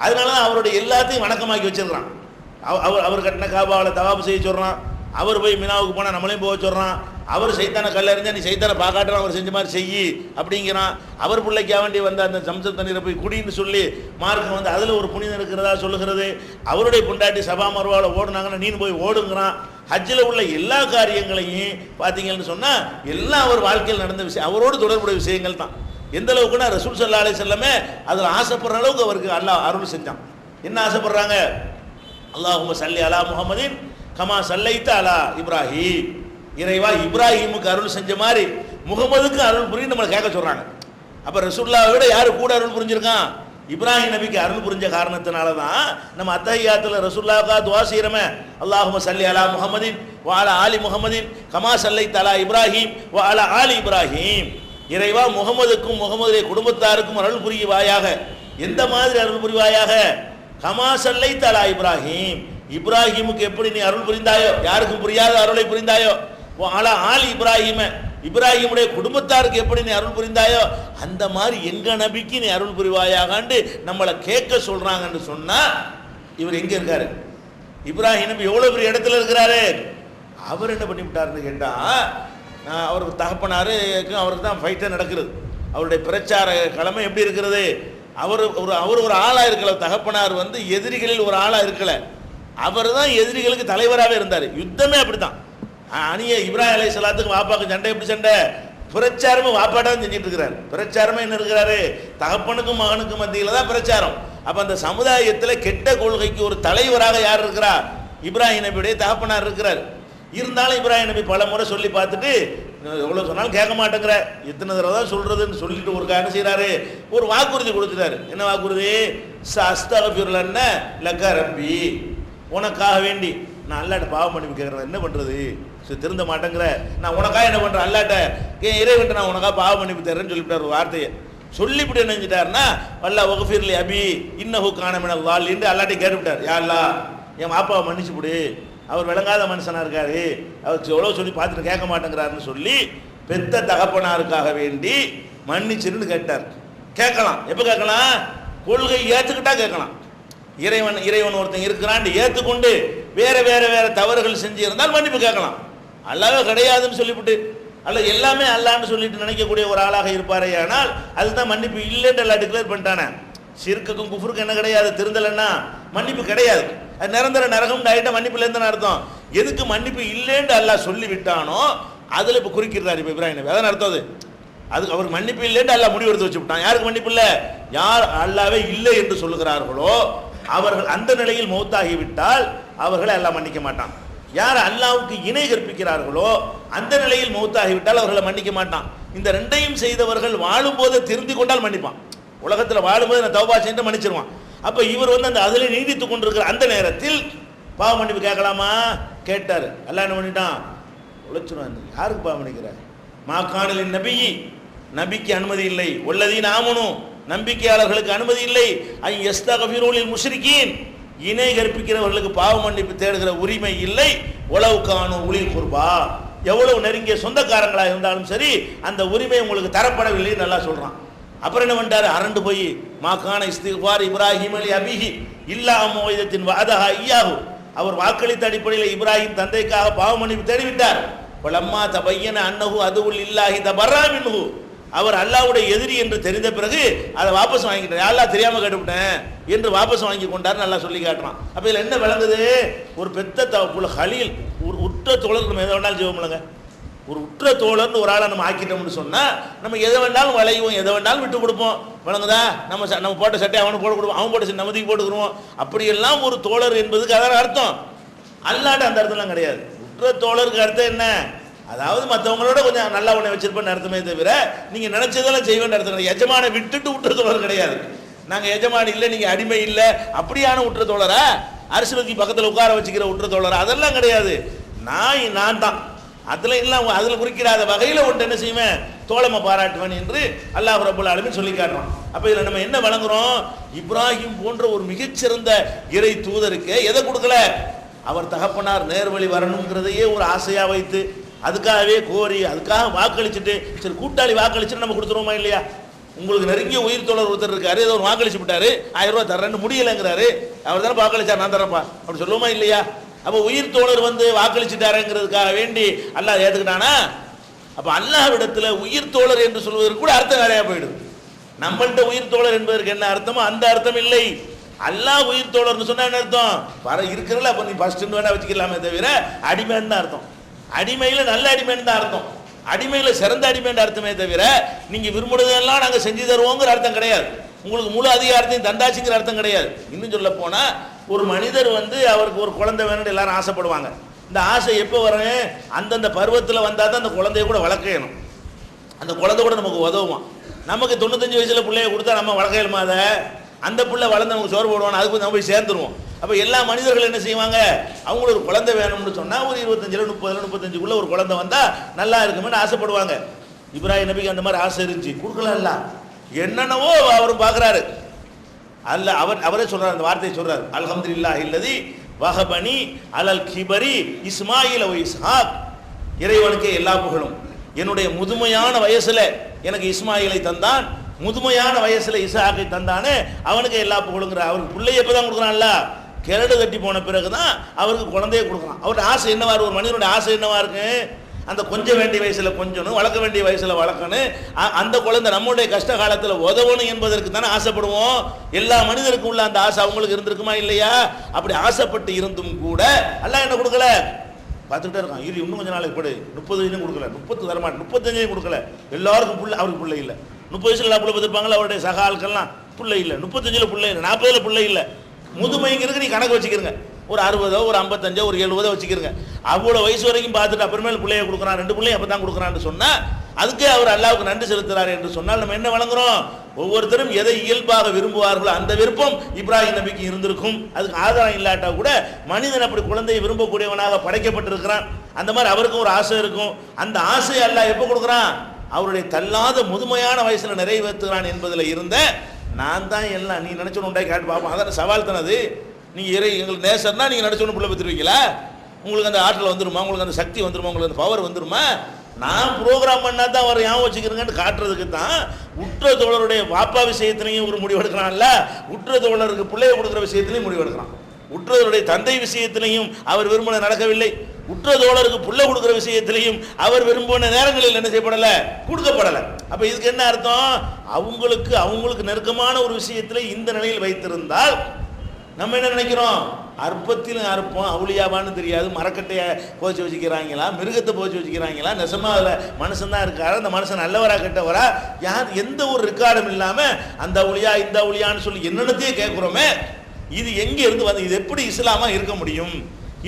அதனாலதான் அவருடைய எல்லாத்தையும் வணக்கமாக்கி வச்சிருக்கான். அவர் கட்டின காபாவில் தவாப் செய்ய சொல்றான், அவர் போய் மினாவுக்கு போனால் நம்மளையும் போக சொல்றான், அவர் சைத்தான கல்லறிஞ்சா நீ சைத்தானை பார்க்காட்டுறான், அவர் செஞ்ச மாதிரி செய்யி அப்படிங்கிறான். அவர் பிள்ளைக்கா வேண்டி அந்த சம்சம் தண்ணீரை போய் குடின்னு சொல்லி மார்க்கம் அதில் ஒரு புனிதம் இருக்கிறதா சொல்லுகிறது. அவருடைய பொண்டாட்டி சபா மருவாவில் ஓடுனாங்கன்னா நீனு போய் ஓடுங்கிறான். ஹஜ்ஜில் உள்ள எல்லா காரியங்களையும் பார்த்தீங்கன்னு சொன்னால் எல்லாம் அவர் வாழ்க்கையில் நடந்த விஷயம், அவரோடு தொடர்புடைய விஷயங்கள் தான். எந்த அளவுக்குன்னா ரசூல் ஸல்லல்லாஹு அலைஹி வஸல்லம் அதில் ஆசைப்படுற அளவுக்கு அவருக்கு அல்லாஹ் அருள் செஞ்சான். என்ன ஆசைப்படுறாங்க? அல்லாஹும்ம ஸல்லி அலா முஹம்மதின் கமா ஸல்லைத அலா இப்ராஹிம், இறைவா இப்ராஹிமுக்கு அருள் செஞ்ச மாதிரி முகமதுக்கு அருள் புரியும் நம்மளை கேட்க சொல்றாங்க. அப்ப ரசூலுல்லாஹை விட யாரு கூட அருள் புரிஞ்சிருக்கான்? இப்ராஹிம் நபிக்கு அருள் புரிஞ்ச காரணத்தினால தான் நம்ம அத்தஹியாத்துல ரசூலுல்லாஹ்வுக்கு துஆ செய்றோமே, அல்லாஹும்ம ஸல்லி அலா முஹம்மதின் வ அலா ஆலி முஹம்மதின் கமா ஸல்லைத அலா இப்ராஹிம் வ அலா ஆலி இப்ராஹிம், இறைவா முகமதுக்கும் முகமதுடைய குடும்பத்தாருக்கும் அருள் புரிவாயாக. எந்த மாதிரி அருள் புரிவாயாக? கமா ஸல்லைத அலா இப்ராஹிம், இப்ராஹிமுக்கு எப்படி நீ அருள் புரிந்தாயோ, யாருக்கும் புரியாத அருளை புரிந்தாயோ, அலா ஆலி இப்ராஹிம, இப்ராஹிமுடைய குடும்பத்தாருக்கு எப்படி நீ அருள் புரிந்தாயோ அந்த மாதிரி எங்க நபிக்கு நீ அருள் புரிவாயாகான்னு நம்மளை கேட்க சொல்றாங்கன்னு சொன்னா, இவர் எங்க இருக்காரு? இப்ராஹிம் நபி எவ்வளவு பெரிய இடத்துல இருக்கிறாரு. அவர் என்ன பண்ணி விட்டாருன்னு கேட்டா, அவருக்கு தகப்பனாரு அவருக்கு தான் ஃபைட்டே நடக்கிறது. அவருடைய பிரச்சார கிழமை எப்படி இருக்கிறது? அவர் ஒரு ஆளா இருக்கல, தகப்பனார் எதிரிகளில் ஒரு ஆளா இருக்கல, அவர் தான் எதிரிகளுக்கு தலைவராகவே இருந்தார். யுத்தமே அப்படித்தான். அணிய இப்ராஹிம் அலைஹிஸ்ஸலாத்துக்கு வாப்பாக்கு சண்டை, எப்படி சண்டை? பிரச்சாரமும் வாப்பாட்டா தான் செஞ்சுட்டு இருக்கிறார். பிரச்சாரமே என்ன இருக்கிறாரு? தகப்பனுக்கும் மகனுக்கும் மத்தியில் தான் பிரச்சாரம். அப்போ அந்த சமுதாயத்தில் கெட்ட கொள்கைக்கு ஒரு தலைவராக யார் இருக்கிறா? இப்ராஹிம் நபியுடைய தகப்பனார் இருக்கிறார். இருந்தாலும் இப்ராஹிம் நபி பல முறை சொல்லி பார்த்துட்டு எவ்வளோ சொன்னாலும் கேட்க மாட்டேங்கிற, எத்தனை தடவை தான் சொல்றதுன்னு சொல்லிட்டு ஒரு என்ன செய்யறாரு? ஒரு வாக்குறுதி கொடுத்துட்டாரு. என்ன வாக்குறுதி? அஸ்தக்ஃபிருல்லாஹ் லக ரப்பி, உனக்காக வேண்டி நான் அல்லாட்ட பாவம் பண்ணி கேட்கறேன், என்ன பண்றது? திருந்த மாட்டேங்கிற, நான் உனக்காக என்ன பண்றேன்? அல்லாட்ட இறைவன்ட்ட நான் உனக்காக பாவம் பண்ணி தரேன்னு சொல்லிவிட்டார். ஒரு வார்த்தையை சொல்லிவிட்டு என்ன செஞ்சிட்டாருன்னா, வல்லா வக்ஃபிர்லி அபி இன்னஹு கான மினல் லாலின்னு அல்லாட்டை கேட்டுவிட்டார். யா அல்லாஹ், என் பாப்பாவை மன்னிச்சு விடு, அவர் விளங்காத மனுஷனா இருக்காரு, அவர் எவ்வளோ சொல்லி பார்த்துட்டு கேட்க மாட்டேங்கிறாருன்னு சொல்லி பெத்த தகப்பனாருக்காக வேண்டி மன்னிச்சுன்னு கேட்டார். கேட்கலாம். எப்போ கேட்கலாம்? கொள்கை ஏற்றுக்கிட்டா கேட்கலாம். இறைவன் ஒருத்தன் இருக்கிறான் ஏற்றுக்கொண்டு வேற வேற வேற தவறுகள் செஞ்சு இருந்தால் மன்னிப்பு கேட்கலாம். அல்லாவே கிடையாதுன்னு சொல்லிவிட்டு அல்ல எல்லாமே அல்லான்னு சொல்லிட்டு நினைக்கக்கூடிய ஒரு ஆளாக இருப்பாரே, ஆனால் அதுதான் மன்னிப்பு இல்லைன்னு எல்லாம் டிக்ளேர் பண்ணிட்டானே. ஷிர்க்குக்கும் குஃப்ருக்கும் என்ன கிடையாது? திருந்தலைன்னா மன்னிப்பு கிடையாது. அது நிரந்தர நரகம் ஆகிட்ட மன்னிப்புல இருந்து அர்த்தம். எதுக்கு மன்னிப்பு இல்லைன்னு அல்லாஹ் சொல்லி விட்டானோ அதில் இப்போ குறிக்கிறார். இப்போ இப்ராஹிம் நபி அதான் அர்த்தம். அதுக்கு அவருக்கு மன்னிப்பு இல்லைன்னு அல்லாஹ் முடிவெடுத்து வச்சு விட்டான். யாருக்கு மன்னிப்பு இல்லை? யார் அல்லாவே இல்லை என்று சொல்லுகிறார்களோ அவர்கள் அந்த நிலையில் மௌத்தாகிவிட்டால் அவர்களை அல்லாஹ் மன்னிக்க மாட்டான். யார் அல்லாஹ்வுக்கு இணை கற்பிக்கிறார்களோ அந்த நிலையில் மௌத்தாகிவிட்டால் அவர்களை மன்னிக்க மாட்டான். இந்த ரெண்டையும் செய்தவர்கள் வாழும்போது திருந்தி கொண்டால் மன்னிப்பான். உலகத்தில் வாழும்போது நான் தௌபா செஞ்சு மன்னிச்சிருவான். அப்போ இவர் அந்த அதில் நீடித்து கொண்டிருக்கிற அந்த நேரத்தில் பாவ மன்னிப்பு கேட்கலாமா? கேட்டார். அல்லாஹ் என்ன பண்ணிட்டான்? உழைச்சிருவான். யாருக்கு பாவ மன்னிக்கிற? மாகாணலின் நபிக்கு அனுமதி இல்லை. உள்ளதீன் ஆமனும் நம்பிக்கையாளர்களுக்கு அனுமதி இல்லை. யஸ்தக்ஃபிரூலில் முஷ்ரிகீன், இணை கற்பிக்கிறவர்களுக்கு பாவ மன்னிப்பு தேடுகிற உரிமை இல்லை. உலவு காணும் உளில் குர்பா, எவ்வளவு நெருங்கிய சொந்தக்காரங்களாக இருந்தாலும் சரி அந்த உரிமை உங்களுக்கு தரப்படவில்லை நல்லா சொல்றான். அப்புறம் என்ன பண்ணிட்டாரு? அரண்டு போய் மாகான இஸ்திக்ஃபார் இப்ராஹிம் அலி அபிஹி இல்லா மௌஇதத்தின் வஅதஹா இய்யாஹு, அவர் வாக்களித்த அடிப்படையில் இப்ராஹிம் தந்தைக்காக பாவ மன்னிப்பு தேடிவிட்டார். வலம்மா தபய்யன அன்னஹு அதுவுல் இல்லாஹி தபர்ரா மின்ஹு, அவர் அல்லாஹ்வுடைய எதிரி என்று தெரிந்த பிறகு அதை வாபஸ் வாங்கிட்டார். அல்லாஹ் தெரியாம கேட்டுவிட்டேன் என்று வாபஸ் வாங்கி கொண்டார். நல்லா சொல்லி காட்டுறான். அப்ப இதுல என்ன விளங்குது? ஒரு பெத்த தவப்புல ஹலீல், ஒரு உற்ற தோழர் நம்ம எதை வேணாலும் செய்வோம்லங்க. ஒரு உற்ற தோழர்னு ஒரு ஆளை நம்ம ஆக்கிட்டோம்னு சொன்னா நம்ம எதை வேணாலும் வளைவோம், எதை வேணாலும் விட்டு கொடுப்போம். விளங்குதா? நம்ம போட்ட சட்டை அவனுக்கு போட்டு கொடுப்போம், அவன் போட்ட நம்ம தூக்கி போட்டுக்கிறோம். அப்படியெல்லாம் ஒரு தோழர் என்பதுக்கு அதான் அர்த்தம். அல்லாட்ட அந்த அர்த்தம்லாம் கிடையாது. உற்ற தோழருக்கு அர்த்தம் என்ன? அதாவது மற்றவங்களோட கொஞ்சம் நல்லா உன்னை வச்சிருப்பேன்னு அர்த்தமே தவிர நீங்க நினைச்சதெல்லாம் செய்வேன்னு அர்த்தம் கிடையாது. எஜமானை விட்டுட்டு உற்ற தோழர் கிடையாது. நாங்க எஜமானி இல்லை, நீங்க அடிமை இல்லை, அப்படியான உற்ற தோழரா? அரசியலுக்கு பக்கத்தில் உட்கார வச்சுக்கிற உற்ற தோழரா? அதெல்லாம் கிடையாது. நான் தான் அதுல எல்லாம் அதுல குறிக்கிறாத வகையில ஒன்று என்ன செய்வேன்? தோழமை பாராட்டுவேன் என்று அல்லாஹ் ரப்பல் ஆலமீன் சொல்லி காட்டுறான். அப்ப இதுல நம்ம என்ன வழங்குறோம்? இப்ராஹிம் போன்ற ஒரு மிகச்சிறந்த இறை தூதருக்கு எதை கொடுக்கல? அவர் தகப்பனார் நேர்வழி வரணுங்கிறதையே ஒரு ஆசையா வைத்து அதுக்காகவே கோரி அதுக்காக வாக்களிச்சுட்டு, சரி கூட்டாளி வாக்களிச்சுட்டு நம்ம கொடுத்துருவோமா இல்லையா? உங்களுக்கு நெருங்கிய உயிர் தோழர் ஒருத்தர் இருக்காரு, ஏதோ ஒரு வாக்களிச்சு விட்டாரு, 1000 ரூபாய் தர்றேன்னு முடியலைங்கிறாரு, அவர் தானே வாக்களிச்சார், நான் தரப்பா அப்படி சொல்லுவோமா இல்லையா? அப்போ உயிர் தோழர் வாக்களிச்சுட்டாருங்கிறதுக்காக வேண்டி அல்லாஹ் ஏற்றுக்கிட்டானா? அப்போ அல்லாஹ்விடத்தில் உயிர் தோழர் என்று சொல்வதற்கு கூட அர்த்தம் வேறையா போயிடுது. நம்மள்கிட்ட உயிர் தோழர் என்பதற்கு என்ன அர்த்தமோ அந்த அர்த்தம் இல்லை. அல்லாஹ் உயிர் தோழர்னு சொன்னா என்ன அர்த்தம்? இருக்கிறல அப்போ நீ ஃபர்ஸ்ட் வேணா வச்சுக்கலாமே தவிர அடிமைன்னு தான் அர்த்தம். அடிமையில நல்ல அடிமைன்னு தான் அர்த்தம். அடிமையில சிறந்த அடிமைன்ற அர்த்தமே தவிர நீங்க விரும்புறதெல்லாம் நாங்கள் செஞ்சு தருவோங்கிற அர்த்தம் கிடையாது. உங்களுக்கு முழு அதிகாரத்தையும் தந்தாச்சுங்கிற அர்த்தம் கிடையாது. இன்னும் சொல்ல போனா ஒரு மனிதர் அவருக்கு ஒரு குழந்தை வேணும்னு எல்லாரும் ஆசைப்படுவாங்க. இந்த ஆசை எப்போ வரும்? அந்தந்த பருவத்தில் வந்தால் தான் அந்த குழந்தைய கூட வளர்க்கணும். அந்த குழந்தை கூட நமக்கு உதவுமா. நமக்கு 95 வயசுல பிள்ளைய கொடுத்தா நம்ம வளர்க்கலுமா? அதை அந்த பிள்ளை வளர்ந்து நமக்கு சோறு போடுவான், அதுக்கு நம்ம போய் சேர்ந்துருவோம். அப்போ எல்லா மனிதர்கள் என்ன செய்வாங்க? அவங்களுக்கு ஒரு குழந்தை வேணும்னு சொன்னால் ஒரு 25 30 35 ஒரு குழந்தை வந்தால் நல்லா இருக்குமென்னு ஆசைப்படுவாங்க. இப்ராஹிம் நபிக்கு அந்த மாதிரி ஆசை இருந்துச்சு, கொடுக்கல. என்னென்னவோ அவரும் பார்க்குறாரு. அல்ல அவரே சொல்றாரு, அந்த வார்த்தையை சொல்றாரு, அல்ஹம்துலில்லாஹி அல்லதி வஹபனி அலல் கிபரி இஸ்மாயில் வ இஸ்ஹாக், இறைவனுக்கே எல்லா புகழும். என்னுடைய முதுமையான வயசுல எனக்கு இஸ்மாயிலை தந்தான், முதுமையான வயசுல இஸ்ஹாக்கை தந்தானே அவனுக்கு எல்லா புகழுங்கிற. அவருக்கு பிள்ளைய எப்பதான் கொடுக்குறான்ல? கிரடு தட்டி போன பிறகுதான் அவருக்கு குழந்தைய கொடுக்குறான். அவருடைய ஆசை என்னவா இருக்கு? ஒரு மனிதனுடைய ஆசை என்னவா இருக்கு? அந்த கொஞ்ச வேண்டிய வயசுல கொஞ்சணும், வளர்க்க வேண்டிய வயசுல வளர்க்கணும், அந்த குழந்தை நம்முடைய கஷ்ட காலத்தில் உதவணும் என்பதற்கு தானே ஆசைப்படுவோம். எல்லா மனிதருக்கும் உள்ள அந்த ஆசை அவங்களுக்கு இருந்திருக்குமா இல்லையா? அப்படி ஆசைப்பட்டு இருந்தும் கூட அல்லாஹ் என்ன கொடுக்கல, பார்த்துக்கிட்டே இருக்கான். இரு இன்னும் கொஞ்சம் நாளைக்கு படு, 30 வயசுலையும் கொடுக்கல, 30 தரமாட்டேன், 35 கொடுக்கல, எல்லாருக்கும் புள்ள, அவருக்கு பிள்ளை இல்லை. 30 வயசுல எல்லா பிள்ளை பார்த்துருப்பாங்களா, அவருடைய சக ஆட்கள்லாம் பிள்ளை இல்லை, 35 பிள்ளை இல்லை, 40 பிள்ளை இல்லை. முதுமைங்கிறதுக்கு நீ கணக்கு வச்சுக்கிறங்க, ஒரு 60, ஒரு 55, ஒரு 70 வச்சுக்கிறங்க. அவ்வளோ வயசு வரைக்கும் பார்த்துட்டு அப்புறமேல் பிள்ளைய கொடுக்குறான், 2 பிள்ளைய அப்போ தான் கொடுக்குறான்னு சொன்னால் அதுக்கே அவர் அல்லாஹ்வுக்கு நன்றி செலுத்துறாரு என்று சொன்னால் நம்ம என்ன வழங்குறோம்? ஒவ்வொருத்தரும் எதை இயல்பாக விரும்புவார்களோ அந்த விருப்பம் இப்ராஹிம் நபிக்கு இருந்திருக்கும். அதுக்கு ஆதாரம் இல்லாட்டா கூட மனிதன் அப்படி குழந்தையை விரும்பக்கூடியவனாக படைக்கப்பட்டிருக்கிறான். அந்த மாதிரி அவருக்கும் ஒரு ஆசை இருக்கும். அந்த ஆசையை அல்லாஹ் எப்போ கொடுக்குறான்? அவருடைய தள்ளாத முதுமையான வயசுல நிறைவேற்றுகிறான் என்பதில் இருந்த நான் தான் எல்லாம் நீ நினைச்சோன்னு உண்டாய் கேட்டு பார்ப்போம். அதான் சவால் தானே அது. நீங்கள் எங்களுக்கு நேசர்னா நீங்கள் நினைச்சோன்னு பிள்ளை பெற்றுருவீங்களா? உங்களுக்கு அந்த ஆற்றல் வந்துருமா? உங்களுக்கு அந்த சக்தி வந்துருமா? உங்களுக்கு அந்த பவர் வந்துருமா? நான் ப்ரோக்ராம் பண்ணால் தான் அவர் ஞாபகம் வச்சுக்கிறேங்கன்னு காட்டுறதுக்கு தான் உற்ற தோழருடைய வாப்பா விஷயத்திலையும் ஒரு முடிவெடுக்கிறான்ல, உற்ற தோழருக்கு பிள்ளைய கொடுக்குற விஷயத்திலையும் முடிவெடுக்கிறான். உற்றவருடைய தந்தை விஷயத்திலையும் அவர் விரும்பின நடக்கவில்லை, உற்ற தோழருக்கு புள்ள கொடுக்குற விஷயத்திலையும் அவர் விரும்பின நேரங்களில் என்ன செய்யப்படலை, கொடுக்கப்படலை. அப்போ இதுக்கு என்ன அர்த்தம்? அவங்களுக்கு நெருக்கமான ஒரு விஷயத்தில் இந்த நிலையில் வைத்திருந்தால் நம்ம என்ன நினைக்கிறோம்? அற்பத்திலும் அற்பம், அவுளியாவான்னு தெரியாது, மரக்கட்டையை போச்சு வச்சுக்கிறாங்களா, மிருகத்தை போச்சு வச்சுக்கிறாங்களா, நெசமா அதில் மனுஷன் தான் இருக்காரு, அந்த மனுஷன் நல்லவரா கெட்டவரா, யார் எந்த ஒரு ரெக்கார்டும் இல்லாமல் அந்த அவுளியா இந்த அவுளியான்னு சொல்லி என்னென்னத்தையே கேட்குறோமே, இது எங்கே இருந்து வந்து, இது எப்படி இஸ்லாமா இருக்க முடியும்?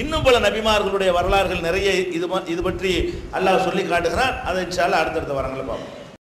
இன்னும் பல நபிமார்களுடைய வரலாறுகள் நிறைய இது பற்றி அல்லாஹ் சொல்லி காட்டுகிறான். அதை இன்ஷா அல்லாஹ் அடுத்தடுத்த வரங்களை பார்ப்போம்.